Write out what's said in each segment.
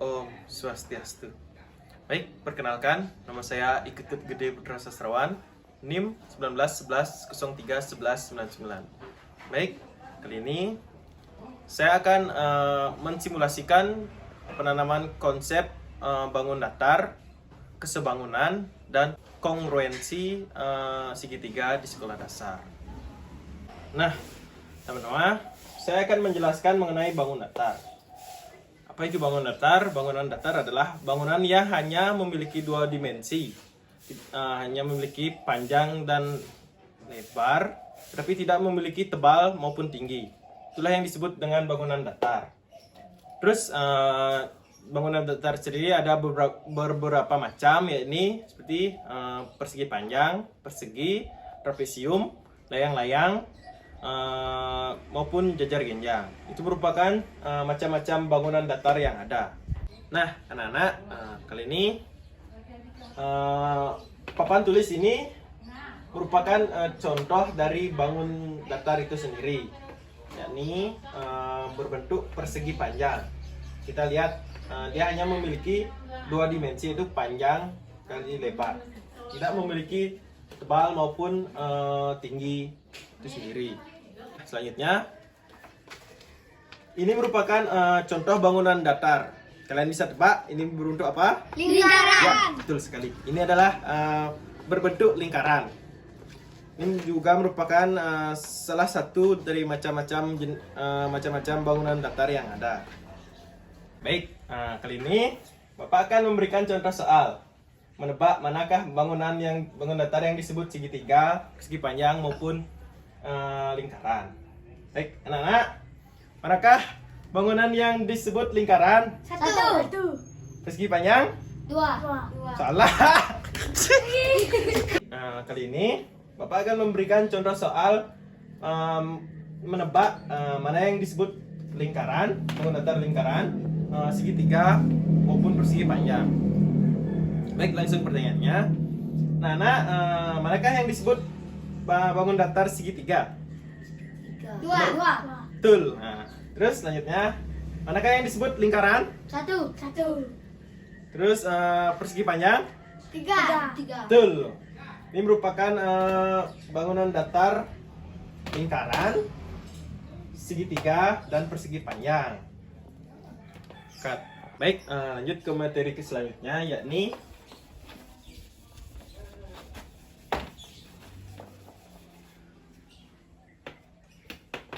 Om Swastiastu. Baik, perkenalkan, nama saya Iketut Gede Putra Sastrawan, NIM 1911031199. Baik, kali ini saya akan mensimulasikan penanaman konsep bangun datar, kesebangunan, dan kongruensi segitiga di sekolah dasar. Nah, teman-teman, saya akan menjelaskan mengenai bangun datar. Apa itu bangunan datar? Bangunan datar adalah bangunan yang hanya memiliki dua dimensi, hanya memiliki panjang dan lebar, tetapi tidak memiliki tebal maupun tinggi. Itulah yang disebut dengan bangunan datar. Terus bangunan datar sendiri ada beberapa macam, yakni seperti persegi panjang, persegi, trapesium, layang-layang, maupun jajar genjang. Itu merupakan macam-macam bangunan datar yang ada. Nah, anak-anak, kali ini papan tulis ini merupakan contoh dari bangun datar itu sendiri, yakni berbentuk persegi panjang. Kita lihat dia hanya memiliki dua dimensi, yaitu panjang kali lebar, tidak memiliki tebal maupun tinggi itu sendiri. Selanjutnya, ini merupakan contoh bangunan datar. Kalian bisa tebak ini berbentuk apa? Lingkaran. Ya, betul sekali. Ini adalah berbentuk lingkaran. Ini juga merupakan salah satu dari macam-macam bangunan datar yang ada. Baik, kali ini Bapak akan memberikan contoh soal. Menebak manakah bangunan datar yang disebut segitiga, persegi panjang maupun lingkaran. Baik, anak-anak, manakah bangunan yang disebut lingkaran? Satu. Persegi panjang? Dua. Salah. Kali ini Bapak akan memberikan contoh soal menebak mana yang disebut lingkaran, bangunan datar lingkaran, segitiga maupun persegi panjang. Baik, langsung pertanyaannya. Nana, manakah yang disebut bangun datar segitiga? Dua. Betul. Nah, terus selanjutnya, manakah yang disebut lingkaran? Satu. Terus persegi panjang? Tiga. Betul. Ini merupakan bangunan datar lingkaran, segitiga, dan persegi panjang. Baik, lanjut ke materi selanjutnya, yakni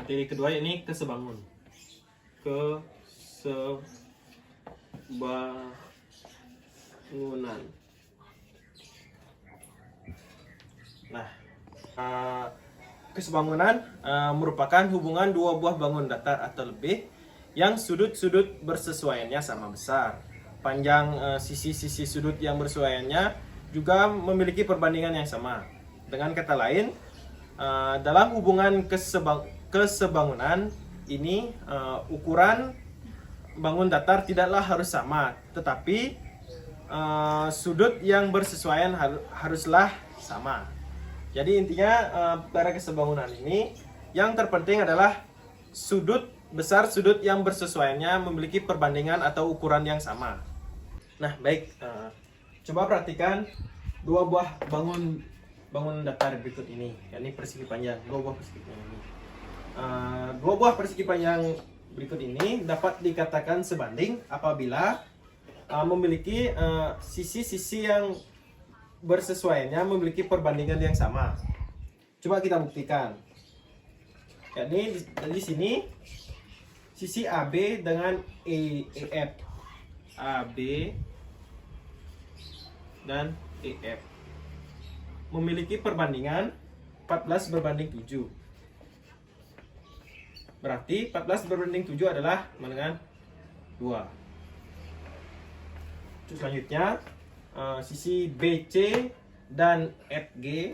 materi kedua, yakni kesebangun. Kesebangunan. Nah, kesebangunan merupakan hubungan dua buah bangun datar atau lebih yang sudut-sudut bersesuaiannya sama besar. Panjang sisi-sisi sudut yang bersesuaiannya juga memiliki perbandingan yang sama. Dengan kata lain, dalam hubungan kesebangunan ini, ukuran bangun datar tidaklah harus sama, tetapi sudut yang bersesuaian haruslah sama. Jadi intinya pada kesebangunan ini yang terpenting adalah besar sudut yang bersesuaiannya memiliki perbandingan atau ukuran yang sama. Nah, baik, coba perhatikan dua buah bangun datar berikut ini, yakni persegi panjang. Dua buah persegi panjang berikut ini dapat dikatakan sebanding apabila memiliki sisi-sisi yang bersesuaiannya memiliki perbandingan yang sama. Coba kita buktikan. Yakni di sini sisi AB dengan EF. AB dan EF memiliki perbandingan 14 berbanding 7. Berarti 14 berbanding 7 adalah sama dengan 2. Terus selanjutnya sisi BC dan FG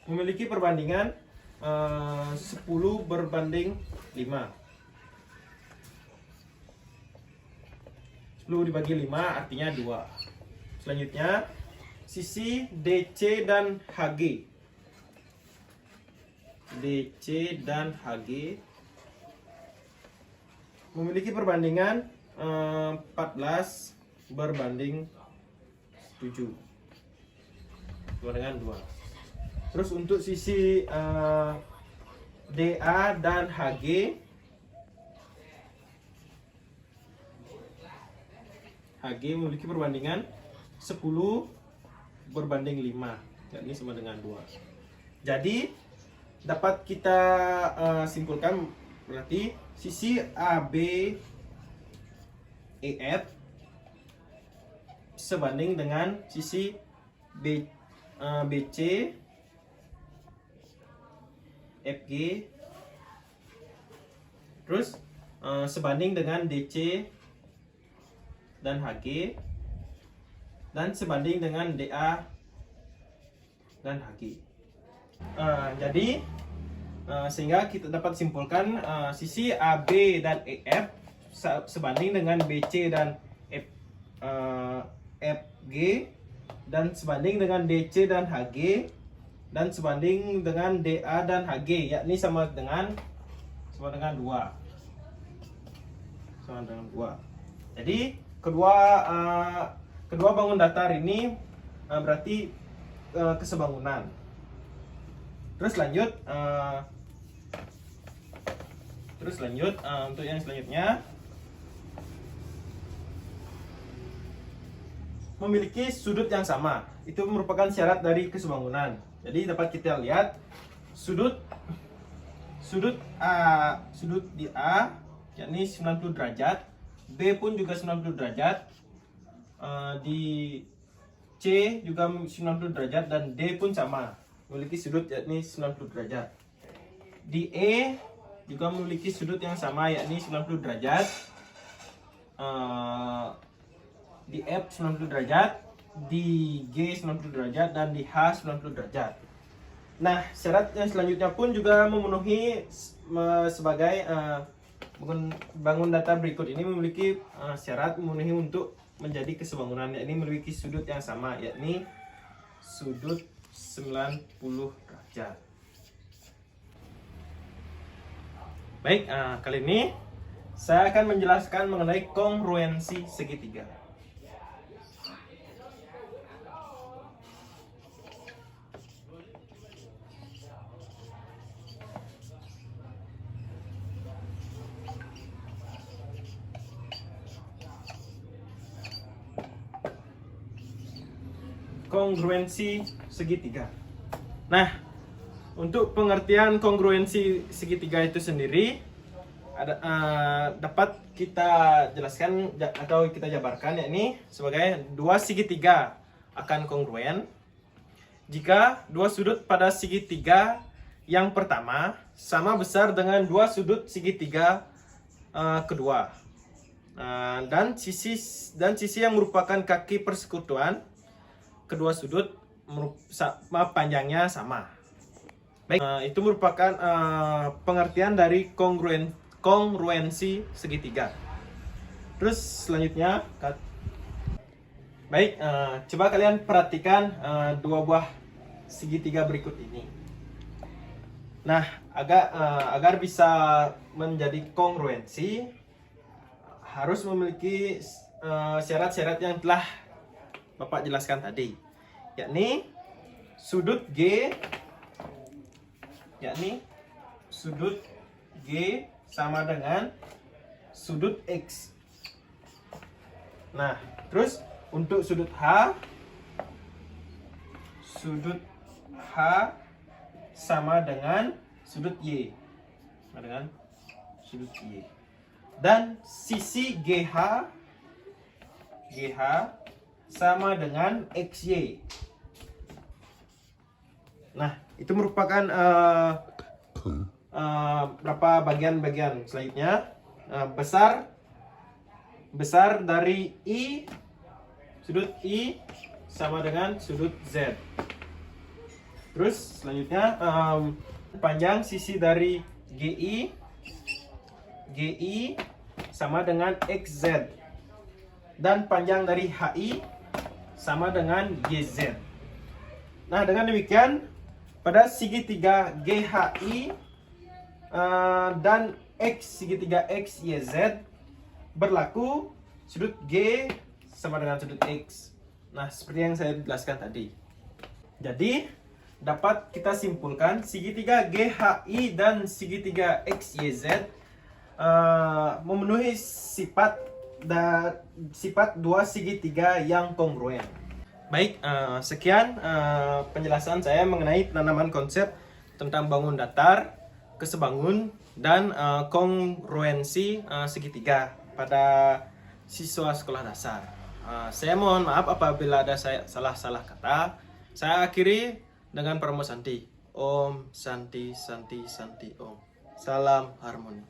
memiliki perbandingan 10 berbanding 5. 10 dibagi 5 artinya 2. Selanjutnya sisi DC dan HG memiliki perbandingan 14 berbanding 7 sama dengan 2. Terus untuk sisi DA dan HG memiliki perbandingan 10 berbanding 5, yakni sama dengan 2. Jadi dapat kita simpulkan berarti sisi AB EF sebanding dengan sisi BC FG, terus sebanding dengan DC dan HG, dan sebanding dengan DA dan HG. Jadi sehingga kita dapat simpulkan sisi AB dan EF sebanding dengan BC dan FG, dan sebanding dengan DC dan HG, dan sebanding dengan DA dan HG, yakni sama dengan 2. Sama dengan 2. Jadi kedua bangun datar ini berarti kesebangunan. Terus lanjut untuk yang selanjutnya, memiliki sudut yang sama. Itu merupakan syarat dari kesebangunan. Jadi dapat kita lihat sudut di A yakni 90 derajat, B pun juga 90 derajat, di C juga 90 derajat, dan D pun sama, memiliki sudut yakni 90 derajat. Di E juga memiliki sudut yang sama yakni 90 derajat. Di F 90 derajat, di G 90 derajat, dan di H 90 derajat. Nah, syarat yang selanjutnya pun juga memenuhi sebagai bangun datar berikut ini memiliki syarat memenuhi untuk menjadi kesebangunan, yakni memiliki sudut yang sama, yakni sudut 90 derajat. Baik, kali ini saya akan menjelaskan mengenai kongruensi segitiga. Kongruensi segitiga. Nah, untuk pengertian kongruensi segitiga itu sendiri dapat kita jelaskan atau kita jabarkan, yakni sebagai dua segitiga akan kongruen jika dua sudut pada segitiga yang pertama sama besar dengan dua sudut segitiga kedua, dan sisi yang merupakan kaki persekutuan kedua sudut panjangnya sama. Baik, itu merupakan pengertian dari kongruensi segitiga. Terus selanjutnya, baik, coba kalian perhatikan dua buah segitiga berikut ini. Nah, agar bisa menjadi kongruensi harus memiliki syarat-syarat yang telah Bapak jelaskan tadi, yakni sudut G sama dengan sudut X. Nah, terus untuk sudut H sama dengan sudut Y. Dan sisi GH sama dengan XY. Nah, itu merupakan berapa bagian-bagian selanjutnya. Besar dari sudut I sama dengan sudut Z. Terus selanjutnya panjang sisi dari GI sama dengan XZ, dan panjang dari HI sama dengan YZ. Nah, dengan demikian pada segitiga GHI dan X segitiga X, Y, Z berlaku sudut G sama dengan sudut X. Nah, seperti yang saya jelaskan tadi. Jadi, dapat kita simpulkan segitiga GHI dan segitiga XYZ memenuhi sifat dua segitiga yang kongruen. Baik, sekian penjelasan saya mengenai penanaman konsep tentang bangun datar, kesebangun, dan kongruensi segitiga pada siswa sekolah dasar. Saya mohon maaf apabila ada salah kata. Saya akhiri dengan Paramo Santi. Om Santi Santi Santi Om. Salam harmoni.